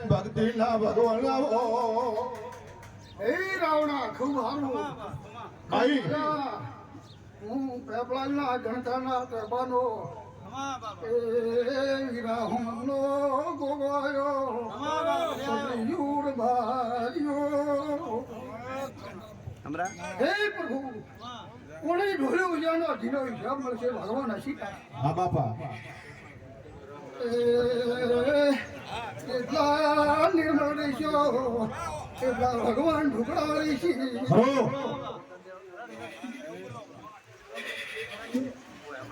ભક્તિ ના ભગવાન આવો એ રાવણા ખૂબ હારું ભાઈ હું પેપલાના ગણતાના પ્રભાનો એ વિરાહુનો ગોગોયો યુર ભાઈયો હે પ્રભુ કોણે ઢોળ્યો ઉજાનો અધીનો હિસાબ મળશે ભગવાન હસી હા બાપા એટલા નિર્મળ રહેશો એટલા ભગવાન ઢુકડા રહેશે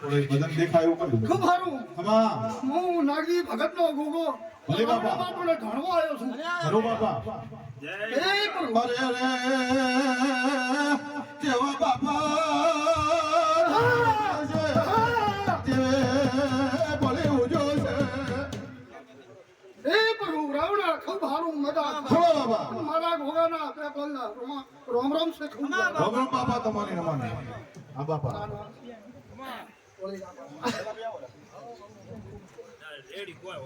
બદન દેખાયું કરું ખૂબ સારું હા હું નાગી ભગત નો ગોગો ભલે બાપા. બાપુને ધણવો આવ્યો છું હરો બાપા એ પ્રભુ અરે રે કેવા બાપા તે બોલે ઉજો છે એ પ્રભુ રાવણા ખૂબ સારું મજા હો બાપા મારા ગોગાના પેપલના રોમ રોમ છે ખૂબ ભગવાન બાપા તમારી નમાને હા બાપા રેડી કોઈ